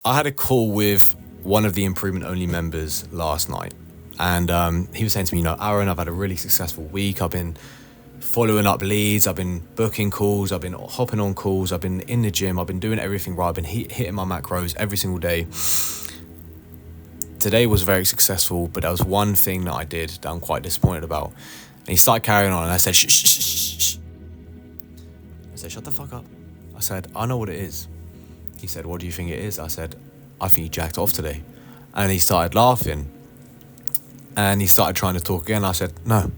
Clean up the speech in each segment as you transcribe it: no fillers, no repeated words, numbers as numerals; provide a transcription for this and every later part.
I had a call with one of the improvement only members last night, and he was saying to me, Aaron, I've had a really successful week. I've been following up leads, I've been booking calls, I've been hopping on calls, I've been in the gym, I've been doing everything right, I've been hitting my macros every single day. Today was very successful, but there was one thing that I did that I'm quite disappointed about. And he started carrying on, and I said, shh. I said, shut the fuck up. I said, I know what it is. He said, what do you think it is? I said, I think you jacked off today. And he started laughing. And he started trying to talk again. I said, no.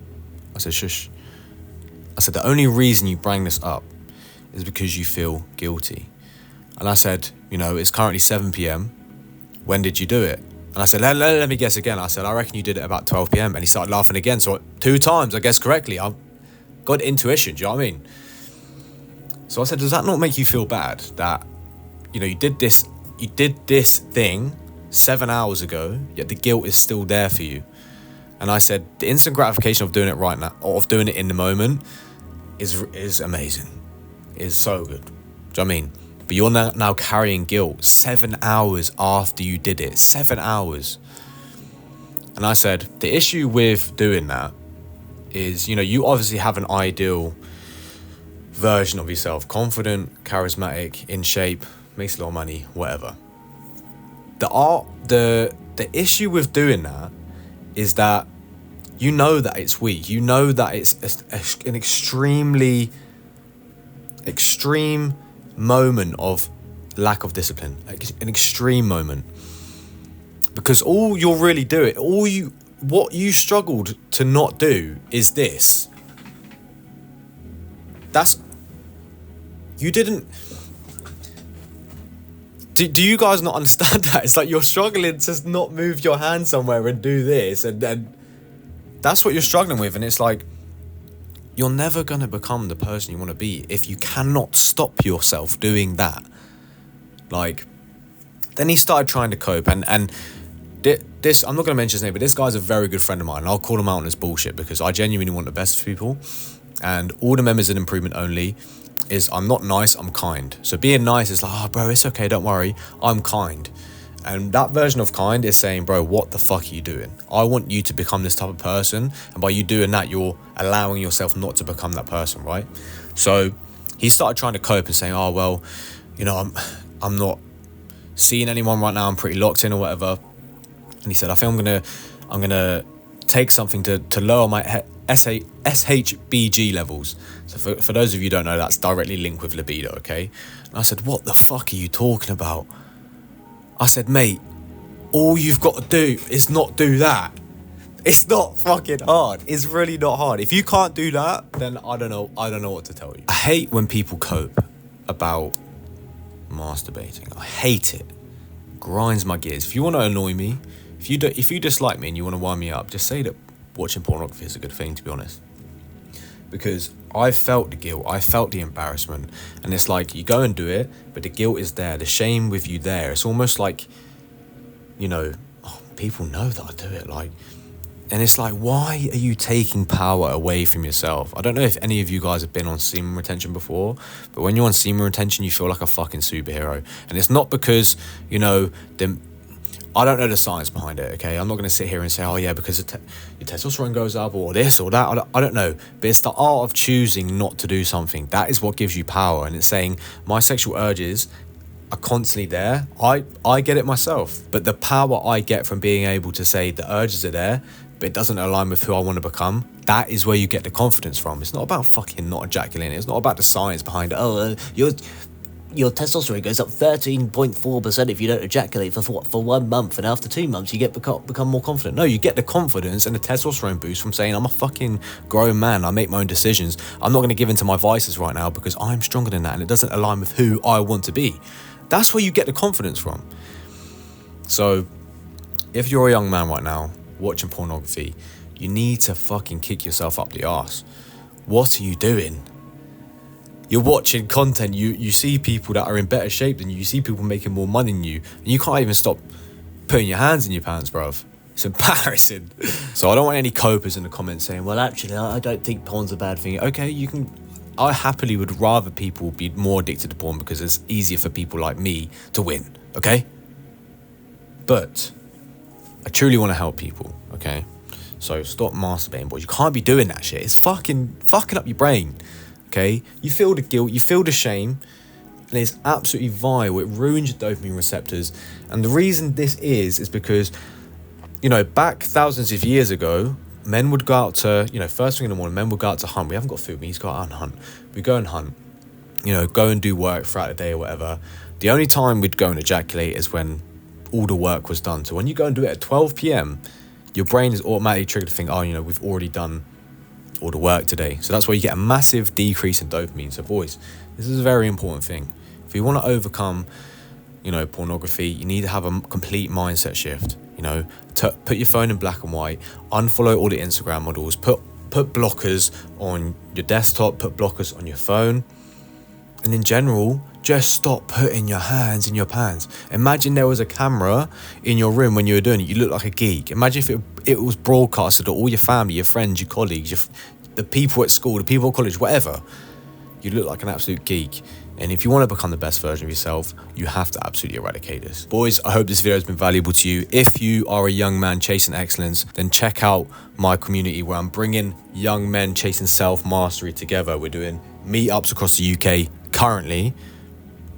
I said, shush. I said, the only reason you bring this up is because you feel guilty. And I said, it's currently 7 p.m. When did you do it? And I said, let me guess again. I said, I reckon you did it about 12 p.m. And he started laughing again. So 2 times, I guessed correctly. I've got intuition, do you know what I mean? So I said, does that not make you feel bad that, you did this thing 7 hours ago, yet the guilt is still there for you? And I said, the instant gratification of doing it right now, or of doing it in the moment, is amazing. Is so good. Do you know what I mean? But you're now carrying guilt 7 hours after you did it. 7 hours. And I said, the issue with doing that is, you obviously have an ideal version of yourself. Confident, charismatic, in shape, makes a lot of money, whatever. The issue with doing that is that that it's weak. That it's an extreme moment of lack of discipline, an extreme moment. Because all you're really doing, what you struggled to not do is this. You didn't. Do you guys not understand that? It's like you're struggling to not move your hand somewhere and do this, and then that's what you're struggling with. And it's like, you're never going to become the person you want to be if you cannot stop yourself doing that. Then he started trying to cope, and this, I'm not going to mention his name, but this guy's a very good friend of mine, and I'll call him out on his bullshit because I genuinely want the best for people. And all the members in Improvement Only is, I'm not nice, I'm kind. So being nice is like, bro, it's okay, don't worry, I'm kind. And that version of kind is saying, bro, what the fuck are you doing? I want you to become this type of person. And by you doing that, you're allowing yourself not to become that person, right? So he started trying to cope and saying, I'm not seeing anyone right now. I'm pretty locked in or whatever. And he said, I think I'm gonna take something to lower my SHBG levels. So for those of you who don't know, that's directly linked with libido, okay? And I said, what the fuck are you talking about? I said, mate, all you've got to do is not do that. It's not fucking hard. It's really not hard. If you can't do that, then I don't know what to tell you. I hate when people cope about masturbating. I hate it. Grinds my gears. If you want to annoy me, if you dislike me and you want to wind me up, just say that watching pornography is a good thing, to be honest. Because I felt the guilt, I felt the embarrassment, and it's like you go and do it, but the guilt is there, the shame with you there. It's almost like, people know that I do it, and it's like, why are you taking power away from yourself? I don't know if any of you guys have been on semen retention before, but when you're on semen retention, you feel like a fucking superhero, and it's not because, I don't know the science behind it, okay? I'm not going to sit here and say, because your testosterone goes up or this or that. I don't know. But it's the art of choosing not to do something. That is what gives you power. And it's saying, my sexual urges are constantly there. I get it myself. But the power I get from being able to say the urges are there, but it doesn't align with who I want to become, that is where you get the confidence from. It's not about fucking not ejaculating. It's not about the science behind it. Your testosterone goes up 13.4% if you don't ejaculate for 1 month, and after 2 months you become more confident. No, you get the confidence and the testosterone boost from saying, I'm a fucking grown man, I make my own decisions, I'm not going to give in to my vices right now because I'm stronger than that and it doesn't align with who I want to be. That's where you get the confidence from. So if you're a young man right now watching pornography, you need to fucking kick yourself up the arse. What are you doing? You're watching content, you see people that are in better shape than you, you see people making more money than you, and you can't even stop putting your hands in your pants, bruv. It's embarrassing. So I don't want any copers in the comments saying, well, actually, I don't think porn's a bad thing. Okay, I happily would rather people be more addicted to porn because it's easier for people like me to win, okay? But I truly want to help people, okay? So stop masturbating, boys. You can't be doing that shit. It's fucking up your brain, okay? You feel the guilt, you feel the shame, and it's absolutely vile. It ruins your dopamine receptors. And the reason this is because, you know, back thousands of years ago, men would go out to, you know, first thing in the morning, men would go out to hunt. We haven't got food, we need to go out and hunt. We go and hunt, you know, go and do work throughout the day or whatever. The only time we'd go and ejaculate is when all the work was done. So when you go and do it at 12 p.m, your brain is automatically triggered to think, oh, you know, we've already done all the work today. So that's why you get a massive decrease in dopamine. So boys, this is a very important thing. If you want to overcome, you know, pornography, you need to have a complete mindset shift. You know, put your phone in black and white, unfollow all the Instagram models, put blockers on your desktop, put blockers on your phone, and in general, just stop putting your hands in your pants. Imagine there was a camera in your room when you were doing it. You look like a geek. Imagine if it was broadcasted to all your family, your friends, your colleagues, the people at school, the people at college, whatever. You look like an absolute geek. And if you want to become the best version of yourself, you have to absolutely eradicate this. Boys, I hope this video has been valuable to you. If you are a young man chasing excellence, then check out my community where I'm bringing young men chasing self-mastery together. We're doing meetups across the UK currently,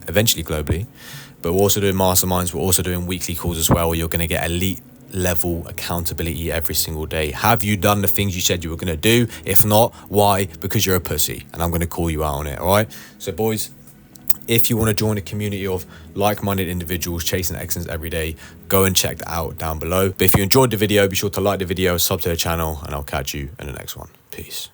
eventually globally, but we're also doing masterminds. We're also doing weekly calls as well, where you're going to get elite level accountability every single day. Have you done the things you said you were going to do? If not, why? Because you're a pussy, and I'm going to call you out on it. All right, so boys, if you want to join a community of like-minded individuals chasing excellence every day, go and check that out down below. But if you enjoyed the video, be sure to like the video, sub to the channel, and I'll catch you in the next one. Peace.